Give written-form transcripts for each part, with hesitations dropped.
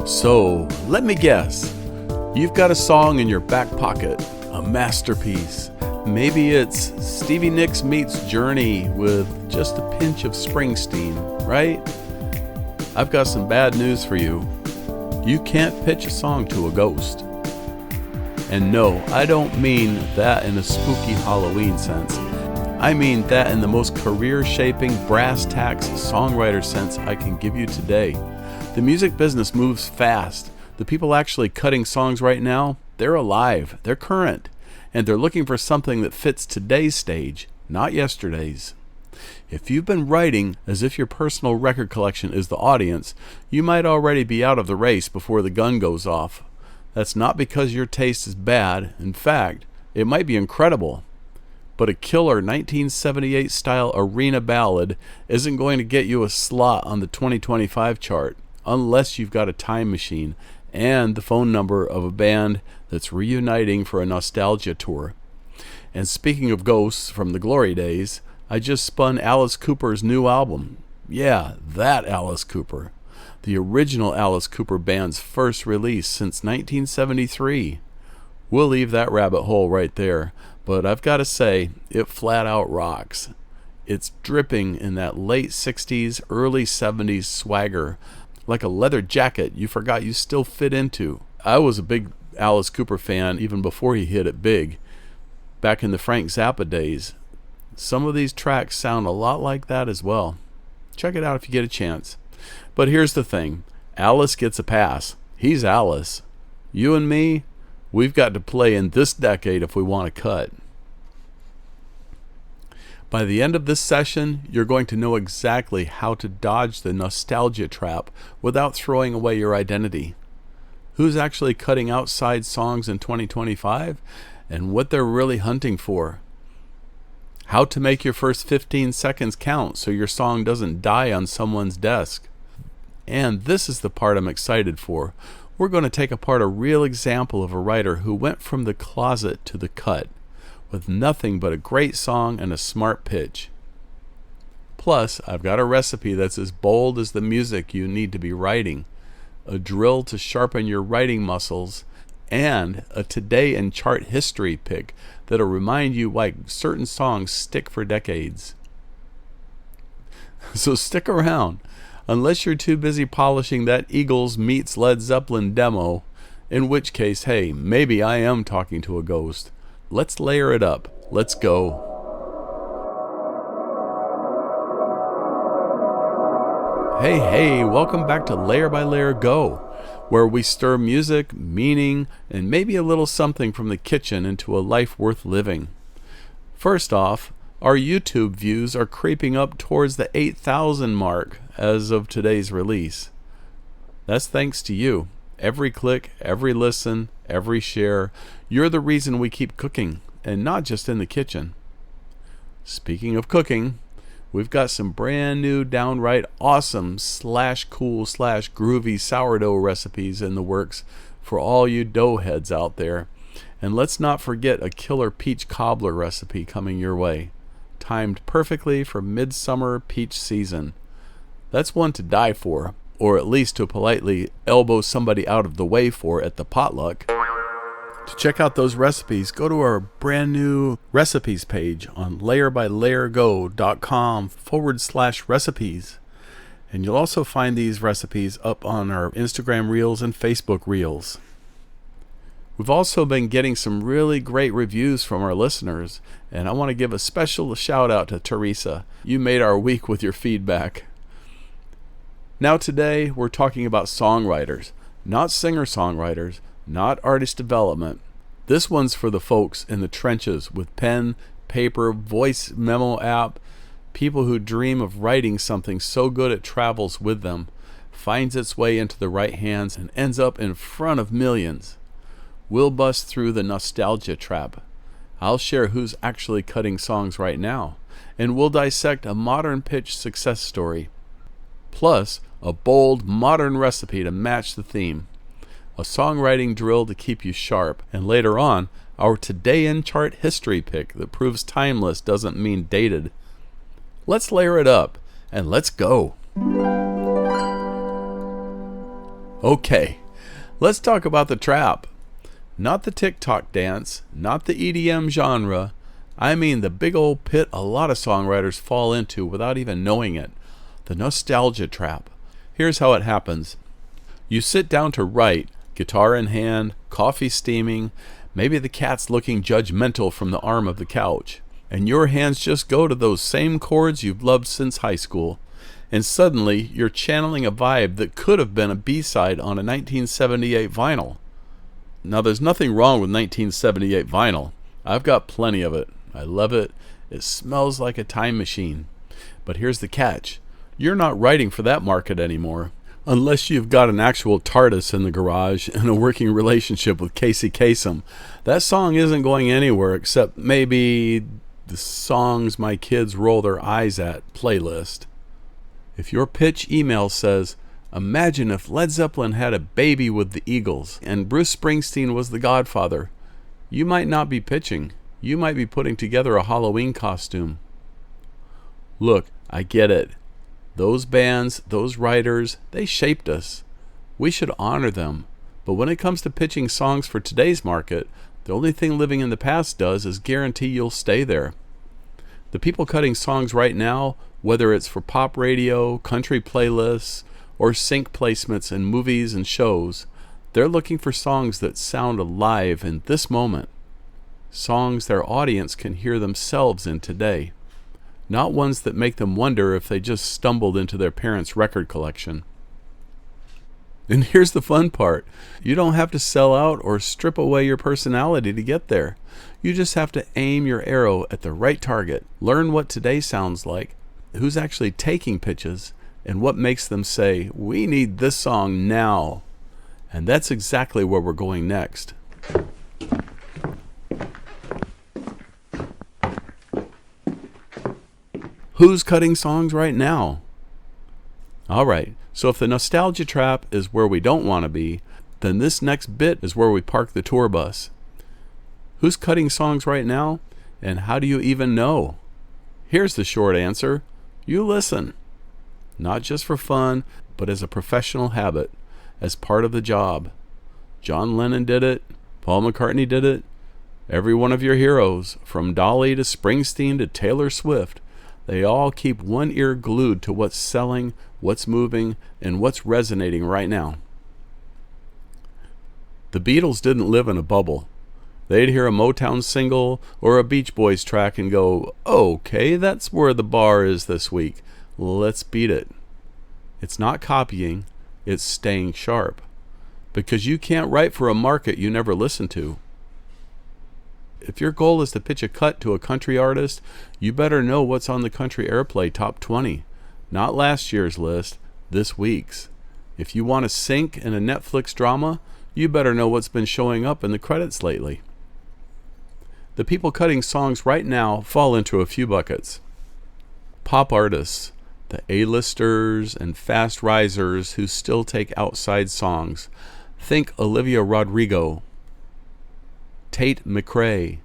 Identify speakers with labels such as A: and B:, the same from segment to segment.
A: So, let me guess. You've got a song in your back pocket, a masterpiece. Maybe it's Stevie Nicks meets Journey with just a pinch of Springsteen, right? I've got some bad news for you. You can't pitch a song to a ghost. And no, I don't mean that in a spooky Halloween sense. I mean that in the most career-shaping, brass-tacks songwriter sense I can give you today. The music business moves fast. The people actually cutting songs right now, they're alive, they're current, and they're looking for something that fits today's stage, not yesterday's. If you've been writing as if your personal record collection is the audience, you might already be out of the race before the gun goes off. That's not because your taste is bad. In fact, it might be incredible. But a killer 1978 style arena ballad isn't going to get you a slot on the 2025 chart unless you've got a time machine and the phone number of a band that's reuniting for a nostalgia tour. And speaking of ghosts from the glory days, I just spun Alice Cooper's new album. Yeah, that Alice Cooper. The original Alice Cooper band's first release since 1973. We'll leave that rabbit hole right there, but I've got to say, it flat out rocks. It's dripping in that late 60s, early 70s swagger, like a leather jacket you forgot you still fit into. I was a big Alice Cooper fan even before he hit it big, back in the Frank Zappa days. Some of these tracks sound a lot like that as well. Check it out if you get a chance. But here's the thing. Alice gets a pass. He's Alice. You and me, we've got to play in this decade if we want to cut. By the end of this session, you're going to know exactly how to dodge the nostalgia trap without throwing away your identity. Who's actually cutting outside songs in 2025 and what they're really hunting for. How to make your first 15 seconds count so your song doesn't die on someone's desk. And this is the part I'm excited for. We're going to take apart a real example of a writer who went from the closet to the cut with nothing but a great song and a smart pitch. Plus, I've got a recipe that's as bold as the music you need to be writing, a drill to sharpen your writing muscles, and a today and chart history pick that'll remind you why certain songs stick for decades. So stick around, unless you're too busy polishing that Eagles meets Led Zeppelin demo, in which case, hey, maybe I am talking to a ghost. Let's layer it up. Let's go. Hey, welcome back to Layer by Layer Go, where we stir music, meaning, and maybe a little something from the kitchen into a life worth living. First off, our YouTube views are creeping up towards the 8,000 mark as of today's release. That's thanks to you. Every click, every listen, every share, you're the reason we keep cooking, and not just in the kitchen. Speaking of cooking, we've got some brand new downright awesome /cool/groovy sourdough recipes in the works for all you dough heads out there. And let's not forget a killer peach cobbler recipe coming your way, timed perfectly for midsummer peach season. That's one to die for, or at least to politely elbow somebody out of the way for at the potluck. To check out those recipes, go to our brand new recipes page on layerbylayergo.com/recipes. And you'll also find these recipes up on our Instagram Reels and Facebook Reels. We've also been getting some really great reviews from our listeners, and I want to give a special shout out to Teresa. You made our week with your feedback. Now today, we're talking about songwriters, not singer-songwriters, not artist development. This one's for the folks in the trenches with pen, paper, voice memo app, people who dream of writing something so good it travels with them, finds its way into the right hands, and ends up in front of millions. We'll bust through the nostalgia trap. I'll share who's actually cutting songs right now, and we'll dissect a modern pitch success story. Plus, a bold, modern recipe to match the theme. A songwriting drill to keep you sharp, and later on, our today in chart history pick that proves timeless doesn't mean dated. Let's layer it up, and let's go. Okay, let's talk about the trap. Not the TikTok dance, not the EDM genre. I mean the big old pit a lot of songwriters fall into without even knowing it. The nostalgia trap. Here's how it happens. You sit down to write, guitar in hand, coffee steaming, maybe the cat's looking judgmental from the arm of the couch, and your hands just go to those same chords you've loved since high school. And suddenly, you're channeling a vibe that could have been a B-side on a 1978 vinyl. Now, there's nothing wrong with 1978 vinyl. I've got plenty of it. I love it. It smells like a time machine. But here's the catch. You're not writing for that market anymore. Unless you've got an actual TARDIS in the garage and a working relationship with Casey Kasem. That song isn't going anywhere except maybe the songs my kids roll their eyes at playlist. If your pitch email says, imagine if Led Zeppelin had a baby with the Eagles and Bruce Springsteen was the godfather, you might not be pitching. You might be putting together a Halloween costume. Look, I get it. Those bands, those writers, they shaped us. We should honor them. But when it comes to pitching songs for today's market, the only thing living in the past does is guarantee you'll stay there. The people cutting songs right now, whether it's for pop radio, country playlists, or sync placements in movies and shows, they're looking for songs that sound alive in this moment. Songs their audience can hear themselves in today. Not ones that make them wonder if they just stumbled into their parents' record collection. And here's the fun part. You don't have to sell out or strip away your personality to get there. You just have to aim your arrow at the right target, learn what today sounds like, who's actually taking pitches, and what makes them say, we need this song now. And that's exactly where we're going next. Who's cutting songs right now? All right, so if the nostalgia trap is where we don't want to be, then this next bit is where we park the tour bus. Who's cutting songs right now, and how do you even know? Here's the short answer. You listen. Not just for fun, but as a professional habit, as part of the job. John Lennon did it. Paul McCartney did it. Every one of your heroes, from Dolly to Springsteen to Taylor Swift, they all keep one ear glued to what's selling, what's moving, and what's resonating right now. The Beatles didn't live in a bubble. They'd hear a Motown single or a Beach Boys track and go, okay, that's where the bar is this week. Let's beat it. It's not copying, it's staying sharp. Because you can't write for a market you never listen to. If your goal is to pitch a cut to a country artist, you better know what's on the Country Airplay Top 20. Not last year's list, this week's. If you want to sync in a Netflix drama, you better know what's been showing up in the credits lately. The people cutting songs right now fall into a few buckets. Pop artists, the A-listers and fast risers who still take outside songs. Think Olivia Rodrigo, Tate McRae.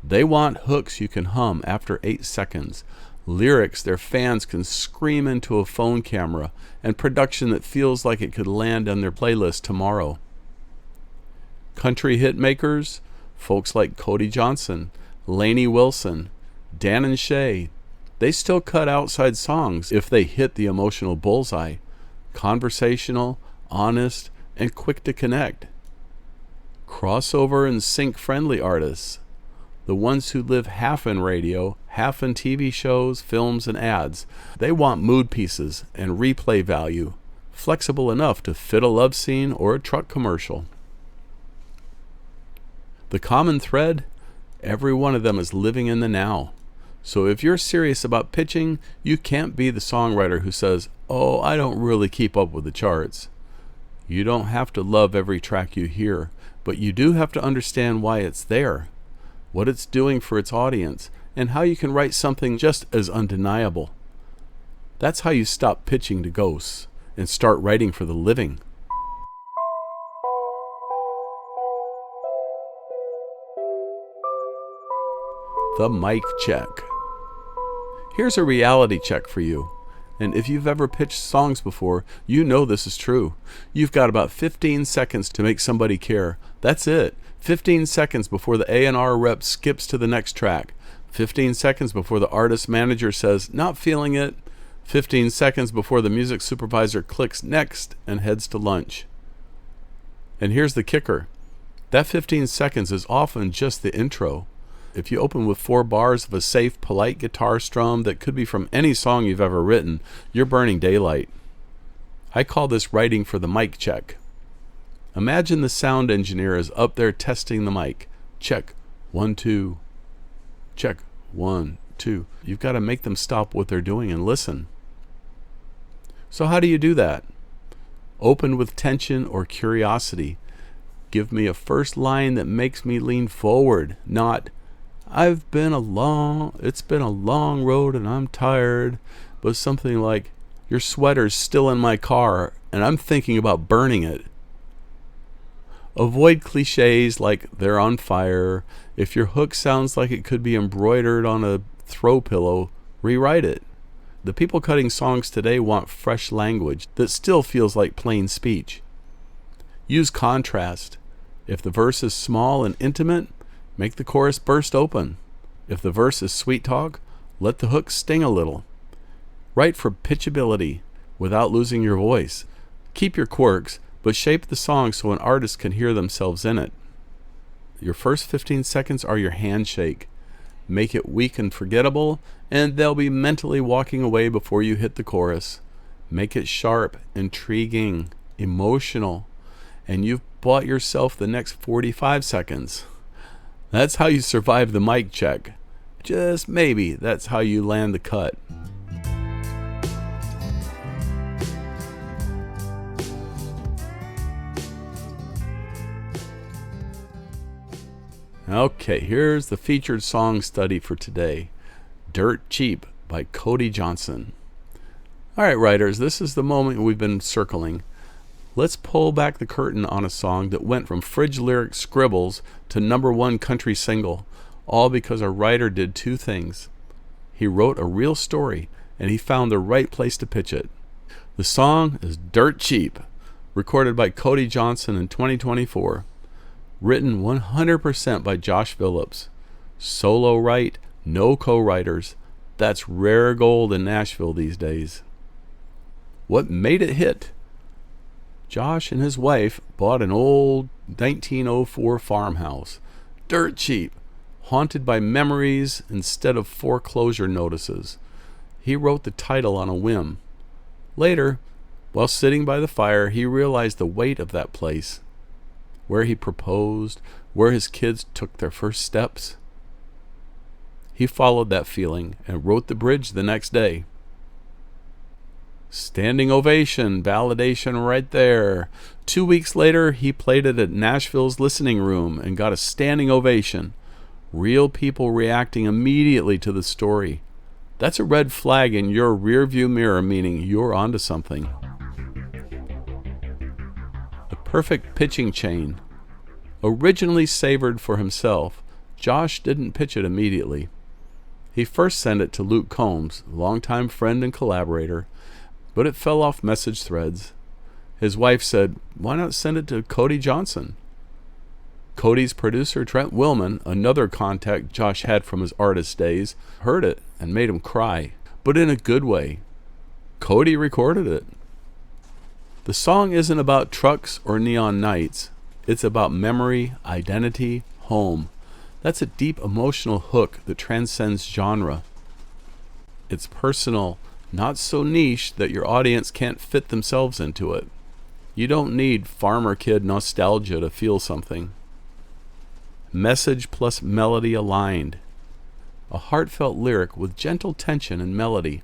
A: They want hooks you can hum after 8 seconds, lyrics their fans can scream into a phone camera, and production that feels like it could land on their playlist tomorrow. Country hit makers, folks like Cody Johnson, Lainey Wilson, Dan and Shay, they still cut outside songs if they hit the emotional bullseye. Conversational, honest, and quick to connect. Crossover and sync-friendly artists, the ones who live half in radio, half in TV shows, films, and ads. They want mood pieces and replay value, flexible enough to fit a love scene or a truck commercial. The common thread? Every one of them is living in the now. So if you're serious about pitching, you can't be the songwriter who says, oh, I don't really keep up with the charts. You don't have to love every track you hear, but you do have to understand why it's there, what it's doing for its audience, and how you can write something just as undeniable. That's how you stop pitching to ghosts and start writing for the living. The mic check. Here's a reality check for you. And if you've ever pitched songs before, you know this is true. You've got about 15 seconds to make somebody care. That's it. 15 seconds before the A&R rep skips to the next track. 15 seconds before the artist manager says, not feeling it. 15 seconds before the music supervisor clicks next and heads to lunch. And here's the kicker. That 15 seconds is often just the intro. If you open with 4 bars of a safe, polite guitar strum that could be from any song you've ever written, you're burning daylight. I call this writing for the mic check. Imagine the sound engineer is up there testing the mic. Check, 1, 2. Check, 1, 2. You've got to make them stop what they're doing and listen. So how do you do that? Open with tension or curiosity. Give me a first line that makes me lean forward, not, it's been a long road and I'm tired, but something like, your sweater's still in my car and I'm thinking about burning it. Avoid cliches like they're on fire. If your hook sounds like it could be embroidered on a throw pillow, rewrite it. The people cutting songs today want fresh language that still feels like plain speech. Use contrast. If the verse is small and intimate, make the chorus burst open. If the verse is sweet talk, let the hook sting a little. Write for pitchability without losing your voice. Keep your quirks, but shape the song so an artist can hear themselves in it. Your first 15 seconds are your handshake. Make it weak and forgettable, and they'll be mentally walking away before you hit the chorus. Make it sharp, intriguing, emotional, and you've bought yourself the next 45 seconds. That's how you survive the mic check. Just maybe that's how you land the cut. Okay, here's the featured song study for today. Dirt Cheap by Cody Johnson. All right, writers, this is the moment we've been circling. Let's pull back the curtain on a song that went from fridge lyric scribbles to #1 country single, all because a writer did 2 things. He wrote a real story, and he found the right place to pitch it. The song is Dirt Cheap, recorded by Cody Johnson in 2024. Written 100% by Josh Phillips. Solo write, no co-writers. That's rare gold in Nashville these days. What made it hit? Josh and his wife bought an old 1904 farmhouse. Dirt cheap, haunted by memories instead of foreclosure notices. He wrote the title on a whim. Later, while sitting by the fire, he realized the weight of that place. Where he proposed, where his kids took their first steps. He followed that feeling and wrote the bridge the next day. Standing ovation, validation right there. 2 weeks later, he played it at Nashville's Listening Room and got a standing ovation. Real people reacting immediately to the story. That's a red flag in your rearview mirror, meaning you're onto something. Perfect pitching chain. Originally savored for himself, Josh didn't pitch it immediately. He first sent it to Luke Combs, longtime friend and collaborator, but it fell off message threads. His wife said, "Why not send it to Cody Johnson?" Cody's producer, Trent Willman, another contact Josh had from his artist days, heard it and made him cry, but in a good way. Cody recorded it. The song isn't about trucks or neon nights. It's about memory, identity, home. That's a deep emotional hook that transcends genre. It's personal, not so niche that your audience can't fit themselves into it. You don't need farmer kid nostalgia to feel something. Message plus melody aligned. A heartfelt lyric with gentle tension and melody.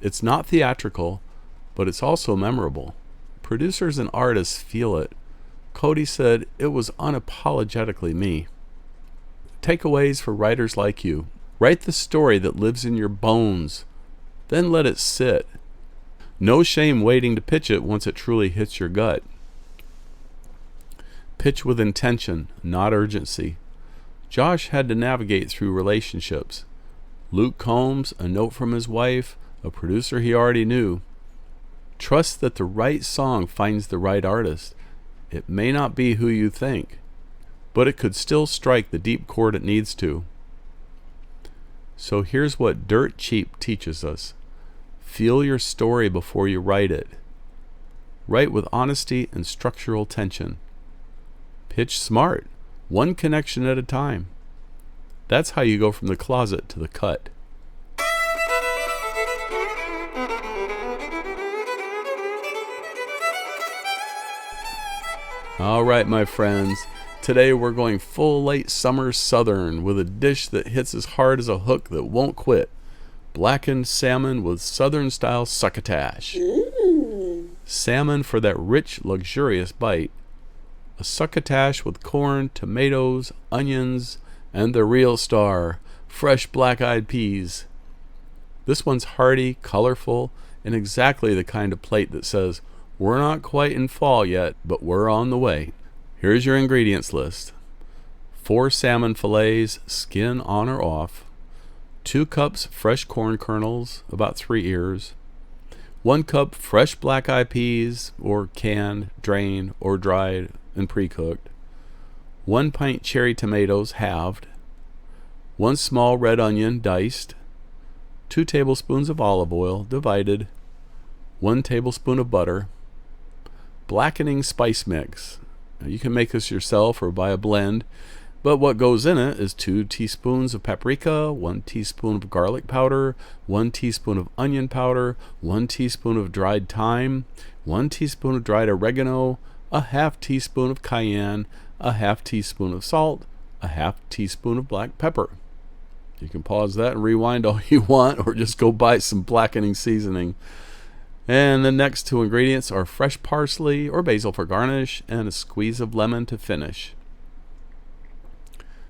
A: It's not theatrical, but it's also memorable. Producers and artists feel it. Cody said it was unapologetically me. Takeaways for writers like you. Write the story that lives in your bones. Then let it sit. No shame waiting to pitch it once it truly hits your gut. Pitch with intention, not urgency. Josh had to navigate through relationships. Luke Combs, a note from his wife, a producer he already knew. Trust that the right song finds the right artist. It may not be who you think, but it could still strike the deep chord it needs to. So here's what Dirt Cheap teaches us. Feel your story before you write it. Write with honesty and structural tension. Pitch smart, one connection at a time. That's how you go from the closet to the cut. All right, my friends. Today we're going full late summer southern with a dish that hits as hard as a hook that won't quit. Blackened salmon with southern style succotash. Salmon for that rich, luxurious bite. A succotash with corn, tomatoes, onions, and the real star, fresh black-eyed peas. This one's hearty, colorful, and exactly the kind of plate that says, we're not quite in fall yet, but we're on the way. Here's your ingredients list. 4 salmon fillets, skin on or off. 2 cups fresh corn kernels, about 3 ears. 1 cup fresh black-eyed peas, or canned, drained, or dried and pre-cooked. 1 pint cherry tomatoes, halved. 1 small red onion, diced. 2 tablespoons of olive oil, divided. 1 tablespoon of butter. Blackening spice mix. Now, you can make this yourself or buy a blend, but what goes in it is 2 teaspoons of paprika, 1 teaspoon of garlic powder, 1 teaspoon of onion powder, 1 teaspoon of dried thyme, 1 teaspoon of dried oregano, a half teaspoon of cayenne, a half teaspoon of salt, a half teaspoon of black pepper. You can pause that and rewind all you want, or just go buy some blackening seasoning. And the next 2 ingredients are fresh parsley or basil for garnish and a squeeze of lemon to finish.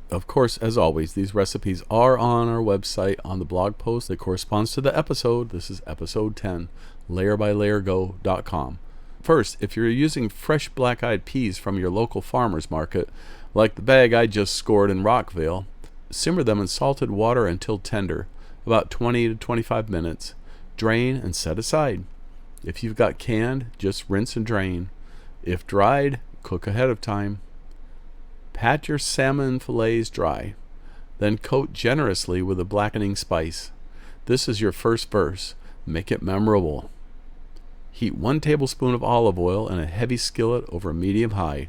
A: Of course, as always, these recipes are on our website on the blog post that corresponds to the episode. This is episode 10, layerbylayergo.com. First, if you're using fresh black-eyed peas from your local farmer's market, like the bag I just scored in Rockville, simmer them in salted water until tender, about 20 to 25 minutes. Drain and set aside. If you've got canned, just rinse and drain. If dried, cook ahead of time. Pat your salmon fillets dry. Then coat generously with a blackening spice. This is your first verse. Make it memorable. Heat 1 tablespoon of olive oil in a heavy skillet over medium-high.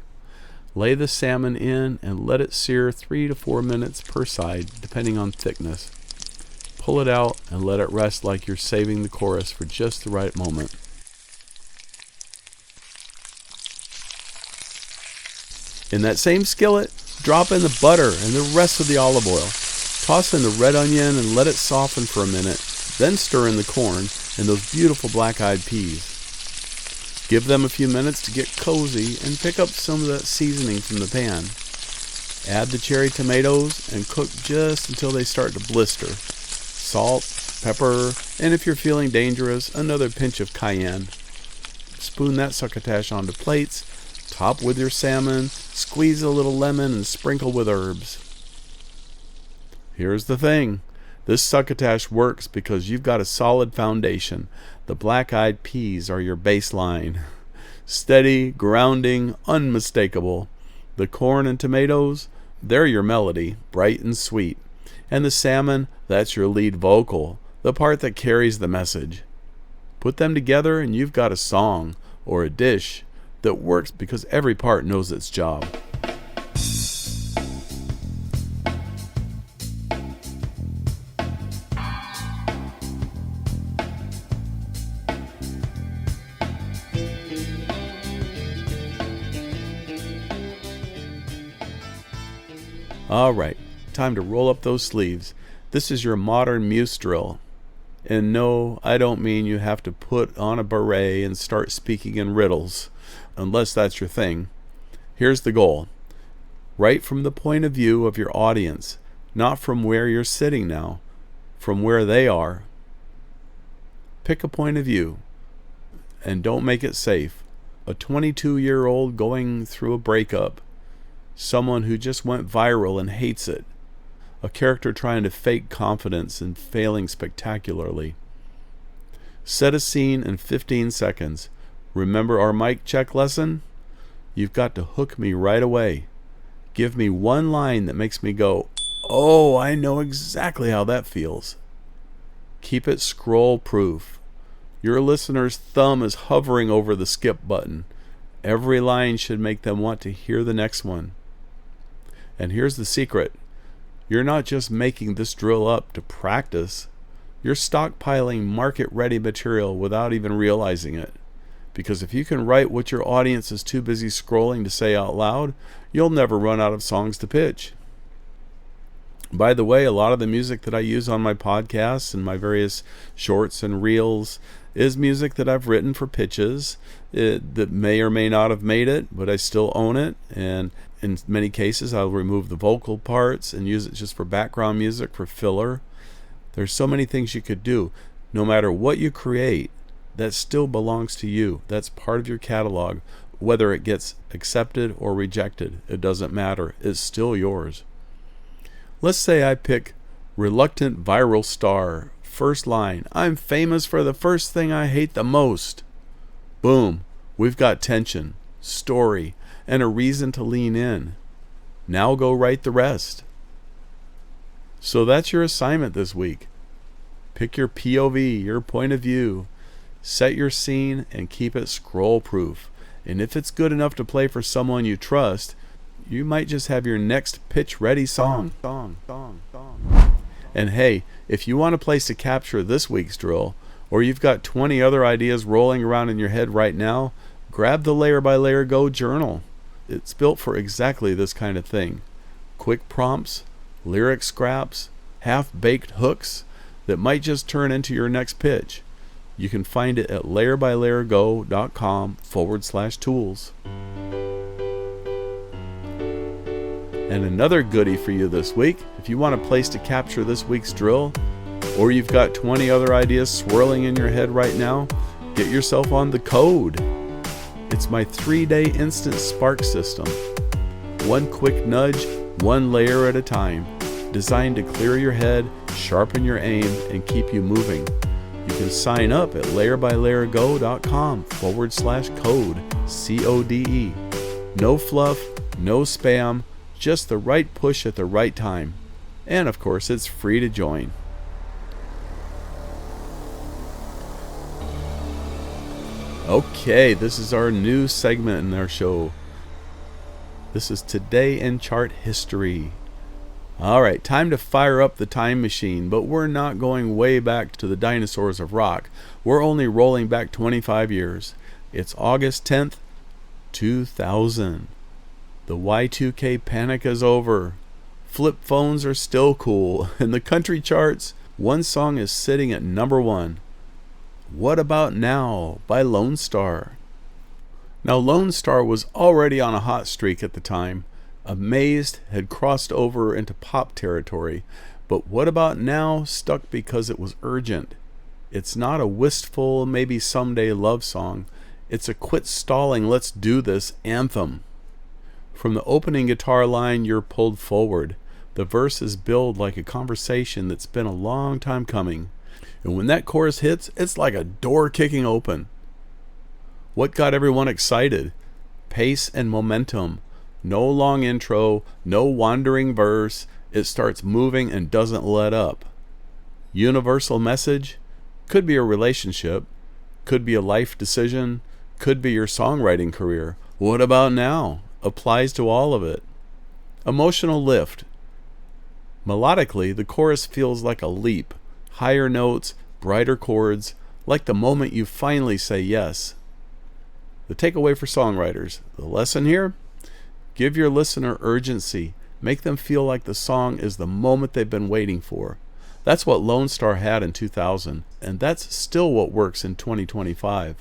A: Lay the salmon in and let it sear 3 to 4 minutes per side, depending on thickness. Pull it out and let it rest like you're saving the chorus for just the right moment. In that same skillet, drop in the butter and the rest of the olive oil. Toss in the red onion and let it soften for a minute, then stir in the corn and those beautiful black-eyed peas. Give them a few minutes to get cozy and pick up some of that seasoning from the pan. Add the cherry tomatoes and cook just until they start to blister. Salt, pepper, and if you're feeling dangerous, another pinch of cayenne. Spoon that succotash onto plates, top with your salmon, squeeze a little lemon, and sprinkle with herbs. Here's the thing. This succotash works because you've got a solid foundation. The black-eyed peas are your baseline. Steady, grounding, unmistakable. The corn and tomatoes, they're your melody, bright and sweet. And the salmon, that's your lead vocal, the part that carries the message. Put them together and you've got a song, or a dish, that works because every part knows its job. All right, time to roll up those sleeves. This is your Modern Muse Drill. And no, I don't mean you have to put on a beret and start speaking in riddles, unless that's your thing. Here's the goal. Write from the point of view of your audience, not from where you're sitting now, from where they are. Pick a point of view, and don't make it safe. A 22-year-old going through a breakup. Someone who just went viral and hates it. A character trying to fake confidence and failing spectacularly. Set a scene in 15 seconds. Remember our mic check lesson? You've got to hook me right away. Give me one line that makes me go, oh, I know exactly how that feels. Keep it scroll proof. Your listener's thumb is hovering over the skip button. Every line should make them want to hear the next one. And here's the secret. You're not just making this drill up to practice. You're stockpiling market-ready material without even realizing it. Because if you can write what your audience is too busy scrolling to say out loud, you'll never run out of songs to pitch. By the way, a lot of the music that I use on my podcasts and my various shorts and reels is music that I've written for pitches that may or may not have made it, but I still own it. And in many cases, I'll remove the vocal parts and use it just for background music, for filler. There's so many things you could do. No matter what you create, that still belongs to you. That's part of your catalog. Whether it gets accepted or rejected, it doesn't matter. It's still yours. Let's say I pick Reluctant Viral Star. First line, I'm famous for the first thing I hate the most. Boom, we've got tension, story, and a reason to lean in. Now go write the rest. So that's your assignment this week. Pick your POV, your point of view. Set your scene and keep it scroll proof. And if it's good enough to play for someone you trust, you might just have your next pitch ready song. And hey, if you want a place to capture this week's drill, or you've got 20 other ideas rolling around in your head right now, grab the Layer by Layer Go journal. It's built for exactly this kind of thing. Quick prompts, lyric scraps, half-baked hooks that might just turn into your next pitch. You can find it at layerbylayergo.com/tools. And another goodie for you this week, if you want a place to capture this week's drill, or you've got 20 other ideas swirling in your head right now, get yourself on the Code. It's my 3-day instant spark system. One quick nudge, one layer at a time, designed to clear your head, sharpen your aim, and keep you moving. You can sign up at layerbylayergo.com/code, CODE. No fluff, no spam, just the right push at the right time. And of course, it's free to join. Okay, this is our new segment in our show. This is Today in Chart History. Alright, time to fire up the time machine, but we're not going way back to the dinosaurs of rock. We're only rolling back 25 years. It's August 10th, 2000. The Y2K panic is over. Flip phones are still cool. In the country charts, one song is sitting at number 1. What About Now by Lonestar. Now, Lonestar was already on a hot streak at the time. Amazed had crossed over into pop territory, but What About Now stuck because it was urgent. It's not a wistful, maybe someday love song. It's a quit stalling, let's do this anthem. From the opening guitar line, you're pulled forward. The verses build like a conversation that's been a long time coming. And when that chorus hits, it's like a door kicking open. What got everyone excited? Pace and momentum. No long intro, no wandering verse. It starts moving and doesn't let up. Universal message? Could be a relationship. Could be a life decision. Could be your songwriting career. What about now? Applies to all of it. Emotional lift. Melodically, the chorus feels like a leap. Higher notes, brighter chords, like the moment you finally say yes. The takeaway for songwriters. The lesson here? Give your listener urgency. Make them feel like the song is the moment they've been waiting for. That's what Lonestar had in 2000, and that's still what works in 2025.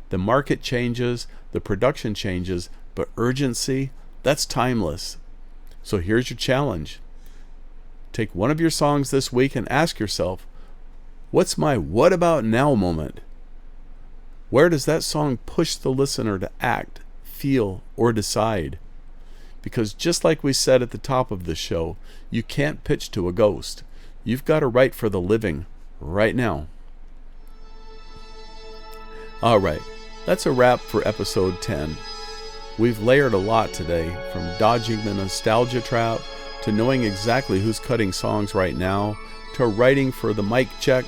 A: The market changes, the production changes, but urgency, that's timeless. So here's your challenge. Take one of your songs this week and ask yourself, what's my what about now moment? Where does that song push the listener to act, feel, or decide? Because just like we said at the top of this show, you can't pitch to a ghost. You've got to write for the living right now. Alright, that's a wrap for episode 10. We've layered a lot today, from dodging the nostalgia trap, to knowing exactly who's cutting songs right now, to writing for the mic check,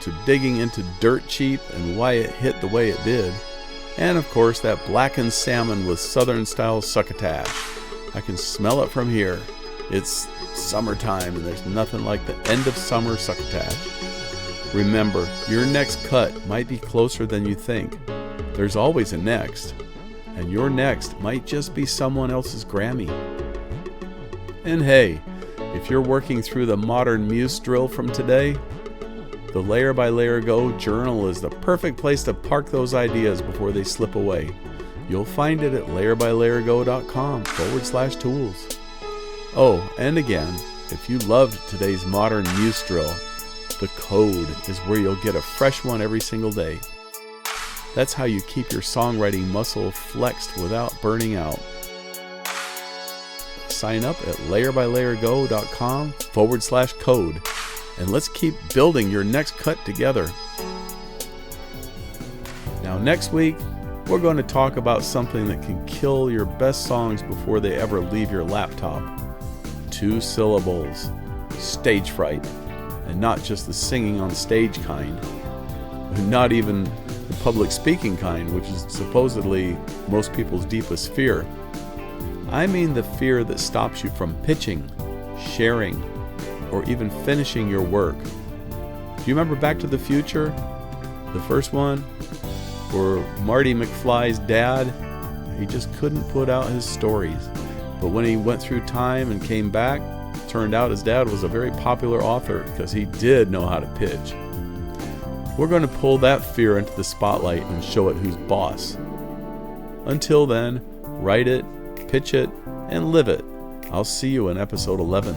A: to digging into Dirt Cheap and why it hit the way it did, and of course that blackened salmon with Southern style succotash. I can smell it from here. It's summertime and there's nothing like the end of summer succotash. Remember, your next cut might be closer than you think. There's always a next, and your next might just be someone else's Grammy. And hey, if you're working through the Modern Muse Drill from today, the Layer by Layer Go journal is the perfect place to park those ideas before they slip away. You'll find it at layerbylayergo.com/tools. Oh, and again, if you loved today's Modern Muse Drill, the code is where you'll get a fresh one every single day. That's how you keep your songwriting muscle flexed without burning out. Sign up at layerbylayergo.com/code, and let's keep building your next cut together. Now next week, we're going to talk about something that can kill your best songs before they ever leave your laptop. 2 syllables, stage fright, and not just the singing on stage kind, not even the public speaking kind, which is supposedly most people's deepest fear. I mean the fear that stops you from pitching, sharing, or even finishing your work. Do you remember Back to the Future? The first one? Where Marty McFly's dad, he just couldn't put out his stories. But when he went through time and came back, turned out his dad was a very popular author because he did know how to pitch. We're going to pull that fear into the spotlight and show it who's boss. Until then, write it, pitch it, and live it. I'll see you in episode 11.